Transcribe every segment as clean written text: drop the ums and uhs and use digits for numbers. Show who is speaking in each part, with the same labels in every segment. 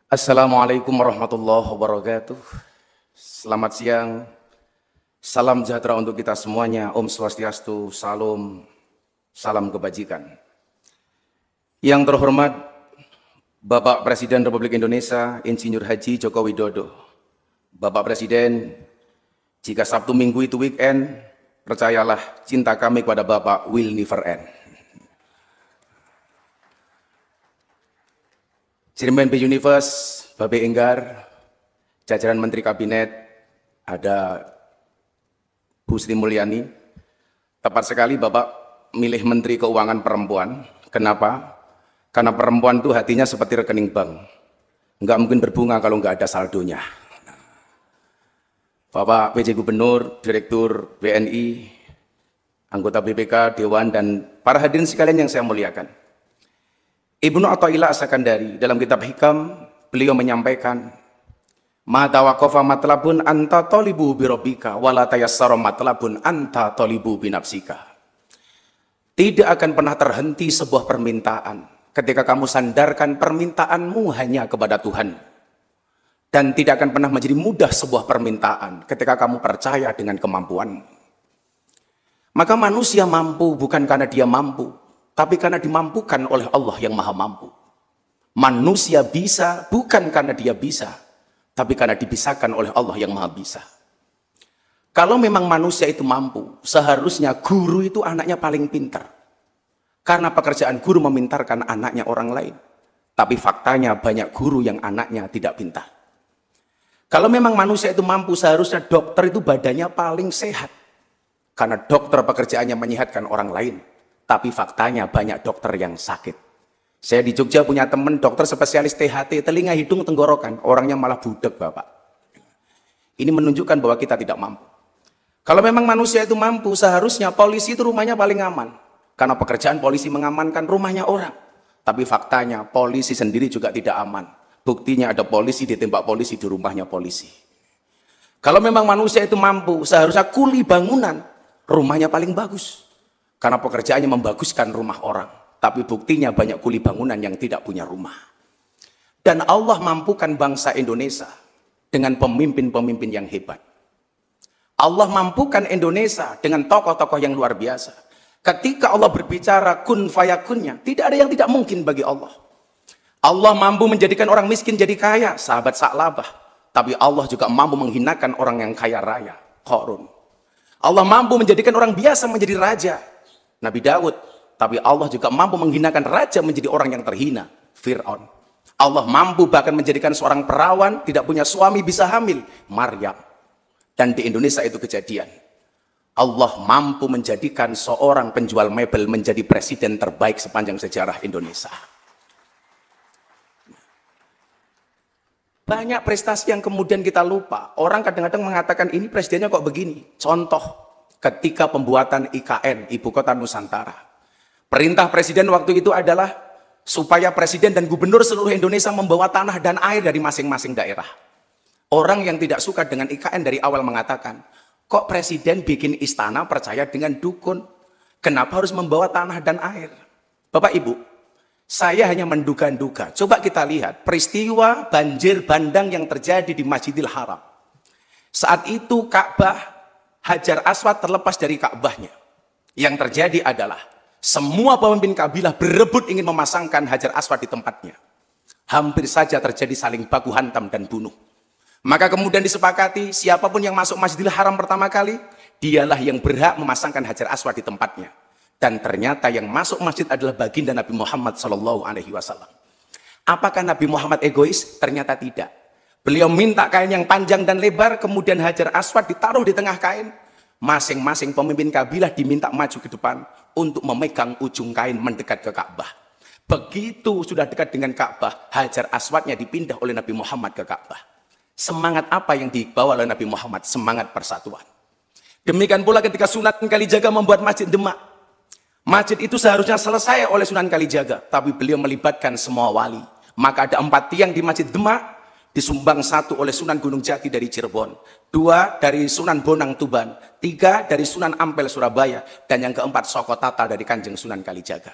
Speaker 1: Assalamualaikum warahmatullahi wabarakatuh. Selamat siang, salam sejahtera untuk kita semuanya. Om Swastiastu, salam kebajikan. Yang terhormat Bapak Presiden Republik Indonesia, Insinyur Haji Joko Widodo. Bapak Presiden, jika Sabtu Minggu itu weekend, percayalah cinta kami kepada Bapak will never end. Chairman B Universe, Babe Enggar, jajaran Menteri Kabinet, ada Bu Sri Mulyani. Tepat sekali Bapak milih Menteri Keuangan perempuan. Kenapa? Karena perempuan itu hatinya seperti rekening bank. Nggak mungkin berbunga kalau nggak ada saldonya. Bapak PJ Gubernur, Direktur BNI, anggota BPK, Dewan, dan para hadirin sekalian yang saya muliakan. Ibnu Athaillah As-Sakandari dalam kitab Hikam, beliau menyampaikan, ma tawaqafa matlabun anta talibu bi rabbika wa la tayassara matlabun anta talibu bi nafsika. Tidak akan pernah terhenti sebuah permintaan ketika kamu sandarkan permintaanmu hanya kepada Tuhan. Dan tidak akan pernah menjadi mudah sebuah permintaan ketika kamu percaya dengan kemampuan. Maka manusia mampu bukan karena dia mampu, tapi karena dimampukan oleh Allah yang maha mampu. Manusia bisa bukan karena dia bisa, tapi karena dibisakan oleh Allah yang maha bisa. Kalau memang manusia itu mampu, seharusnya guru itu anaknya paling pintar. Karena pekerjaan guru memintarkan anaknya orang lain. Tapi faktanya banyak guru yang anaknya tidak pintar. Kalau memang manusia itu mampu, seharusnya dokter itu badannya paling sehat. Karena dokter pekerjaannya menyehatkan orang lain. Tapi faktanya banyak dokter yang sakit. Saya di Jogja punya teman dokter spesialis THT, telinga, hidung, tenggorokan. Orangnya malah budek Bapak. Ini menunjukkan bahwa kita tidak mampu. Kalau memang manusia itu mampu, seharusnya polisi itu rumahnya paling aman. Karena pekerjaan polisi mengamankan rumahnya orang. Tapi faktanya polisi sendiri juga tidak aman. Buktinya ada polisi ditembak polisi di rumahnya polisi. Kalau memang manusia itu mampu, seharusnya kuli bangunan rumahnya paling bagus. Karena pekerjaannya membaguskan rumah orang. Tapi buktinya banyak kuli bangunan yang tidak punya rumah. Dan Allah mampukan bangsa Indonesia dengan pemimpin-pemimpin yang hebat. Allah mampukan Indonesia dengan tokoh-tokoh yang luar biasa. Ketika Allah berbicara kun fayakunnya, tidak ada yang tidak mungkin bagi Allah. Allah mampu menjadikan orang miskin jadi kaya, sahabat Sa'labah. Tapi Allah juga mampu menghinakan orang yang kaya raya, Qarun. Allah mampu menjadikan orang biasa menjadi raja, Nabi Daud. Tapi Allah juga mampu menghinakan raja menjadi orang yang terhina, Fir'aun. Allah mampu bahkan menjadikan seorang perawan tidak punya suami bisa hamil, Maryam. Dan di Indonesia itu kejadian. Allah mampu menjadikan seorang penjual mebel menjadi presiden terbaik sepanjang sejarah Indonesia. Banyak prestasi yang kemudian kita lupa. Orang kadang-kadang mengatakan ini presidennya kok begini. Contoh, ketika pembuatan IKN, Ibu Kota Nusantara. Perintah presiden waktu itu adalah supaya presiden dan gubernur seluruh Indonesia membawa tanah dan air dari masing-masing daerah. Orang yang tidak suka dengan IKN dari awal mengatakan, kok presiden bikin istana percaya dengan dukun? Kenapa harus membawa tanah dan air? Bapak Ibu, saya hanya menduga-duga. Coba kita lihat peristiwa banjir bandang yang terjadi di Masjidil Haram. Saat itu Ka'bah, Hajar Aswad terlepas dari Ka'bahnya. Yang terjadi adalah semua pemimpin kabilah berebut ingin memasangkan Hajar Aswad di tempatnya. Hampir saja terjadi saling baku hantam dan bunuh. Maka kemudian disepakati siapapun yang masuk Masjidil Haram pertama kali, dialah yang berhak memasangkan Hajar Aswad di tempatnya. Dan ternyata yang masuk masjid adalah baginda Nabi Muhammad SAW. Apakah Nabi Muhammad egois? Ternyata tidak. Beliau minta kain yang panjang dan lebar, kemudian Hajar Aswad ditaruh di tengah kain. Masing-masing pemimpin kabilah diminta maju ke depan untuk memegang ujung kain mendekat ke Ka'bah. Begitu sudah dekat dengan Ka'bah, Hajar Aswadnya dipindah oleh Nabi Muhammad ke Ka'bah. Semangat apa yang dibawa oleh Nabi Muhammad? Semangat persatuan. Demikian pula ketika Sunan Kalijaga membuat Masjid Demak. Masjid itu seharusnya selesai oleh Sunan Kalijaga, tapi beliau melibatkan semua wali. Maka ada 4 tiang di Masjid Demak, disumbang 1 oleh Sunan Gunung Jati dari Cirebon, 2 dari Sunan Bonang Tuban, 3 dari Sunan Ampel Surabaya, dan yang keempat Soko Tata dari Kanjeng Sunan Kalijaga.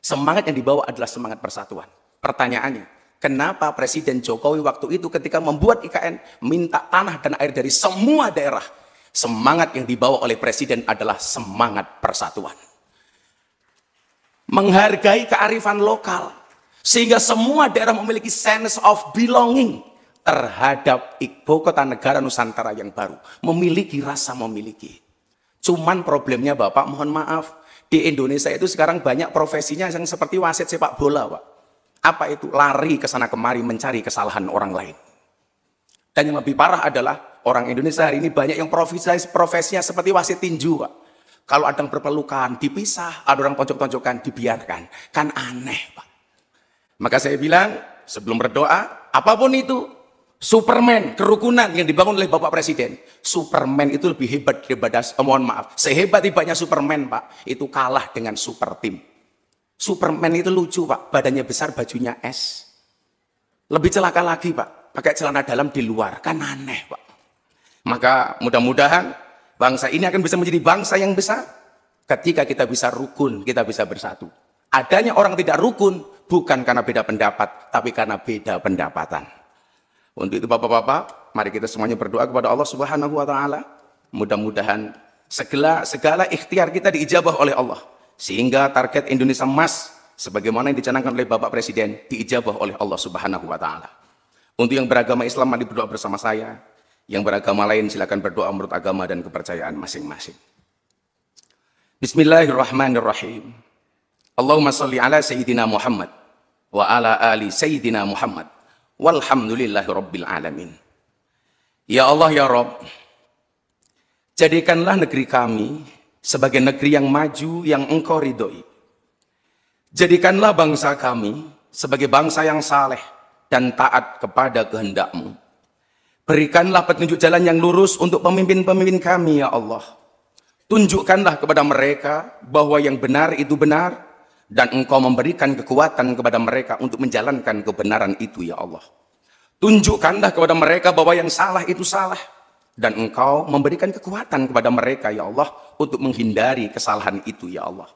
Speaker 1: Semangat yang dibawa adalah semangat persatuan. Pertanyaannya, kenapa Presiden Jokowi waktu itu ketika membuat IKN minta tanah dan air dari semua daerah. Semangat yang dibawa oleh Presiden adalah semangat persatuan. Menghargai kearifan lokal. Sehingga semua daerah memiliki sense of belonging terhadap ibu kota negara Nusantara yang baru. Memiliki rasa memiliki. Cuman problemnya Bapak, mohon maaf, di Indonesia itu sekarang banyak profesinya yang seperti wasit sepak bola, Pak. Apa itu? Lari ke sana kemari mencari kesalahan orang lain. Dan yang lebih parah adalah orang Indonesia hari ini banyak yang profesinya seperti wasit tinju, Pak. Kalau ada yang berpelukan, dipisah. Ada orang tonjok-tonjokan, dibiarkan. Kan aneh, Pak. Maka saya bilang, sebelum berdoa, apapun itu, Superman, kerukunan yang dibangun oleh Bapak Presiden. Superman itu lebih hebat daripada, mohon maaf, sehebat-hebatnya Superman, Pak, itu kalah dengan super tim. Superman itu lucu, Pak, badannya besar, bajunya es. Lebih celaka lagi, Pak, pakai celana dalam di luar, kan aneh, Pak. Maka mudah-mudahan bangsa ini akan bisa menjadi bangsa yang besar ketika kita bisa rukun, kita bisa bersatu. Adanya orang tidak rukun bukan karena beda pendapat, tapi karena beda pendapatan. Untuk itu Bapak-bapak, mari kita semuanya berdoa kepada Allah Subhanahu wa taala. Mudah-mudahan segala ikhtiar kita diijabah oleh Allah. Sehingga target Indonesia Emas sebagaimana yang dicanangkan oleh Bapak Presiden diijabah oleh Allah Subhanahu wa taala. Untuk yang beragama Islam mari berdoa bersama saya. Yang beragama lain silakan berdoa menurut agama dan kepercayaan masing-masing. Bismillahirrahmanirrahim. Allahumma sholli ala sayyidina Muhammad wa ala ali sayyidina Muhammad. Walhamdulillahi rabbil alamin. Ya Allah ya Rabb, jadikanlah negeri kami sebagai negeri yang maju yang Engkau ridhoi. Jadikanlah bangsa kami sebagai bangsa yang saleh dan taat kepada kehendak-Mu. Berikanlah petunjuk jalan yang lurus untuk pemimpin-pemimpin kami ya Allah. Tunjukkanlah kepada mereka bahwa yang benar itu benar, dan Engkau memberikan kekuatan kepada mereka untuk menjalankan kebenaran itu ya Allah. Tunjukkanlah kepada mereka bahwa yang salah itu salah, dan Engkau memberikan kekuatan kepada mereka ya Allah untuk menghindari kesalahan itu ya Allah.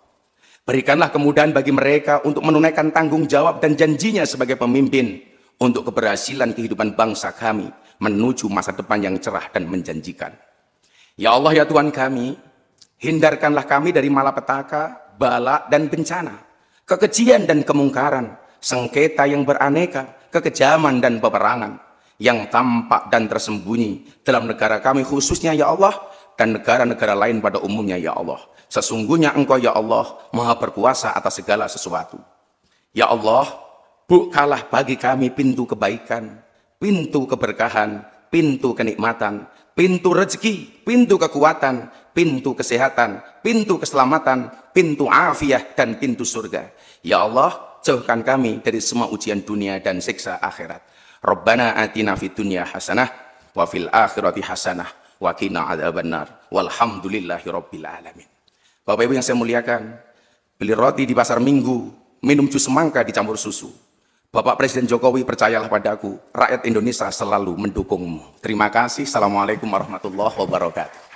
Speaker 1: Berikanlah kemudahan bagi mereka untuk menunaikan tanggung jawab dan janjinya sebagai pemimpin untuk keberhasilan kehidupan bangsa kami menuju masa depan yang cerah dan menjanjikan. Ya Allah ya Tuhan kami, hindarkanlah kami dari malapetaka, bala dan bencana, kekejian dan kemungkaran, sengketa yang beraneka, kekejaman dan peperangan yang tampak dan tersembunyi dalam negara kami khususnya ya Allah, dan negara-negara lain pada umumnya ya Allah. Sesungguhnya Engkau ya Allah Maha berkuasa atas segala sesuatu. Ya Allah, bukalah bagi kami pintu kebaikan, pintu keberkahan, pintu kenikmatan, pintu rezeki, pintu kekuatan, pintu kesehatan, pintu keselamatan, pintu afiah, dan pintu surga. Ya Allah, jauhkan kami dari semua ujian dunia dan siksa akhirat. Rabbana atina fid dunya hasanah wa fil akhirati hasanah wa qina adzabannar. Walhamdulillahi rabbil alamin. Bapak Ibu yang saya muliakan, beli roti di pasar Minggu, minum jus semangka dicampur susu. Bapak Presiden Jokowi, percayalah padaku, rakyat Indonesia selalu mendukungmu. Terima kasih. Assalamualaikum warahmatullahi wabarakatuh.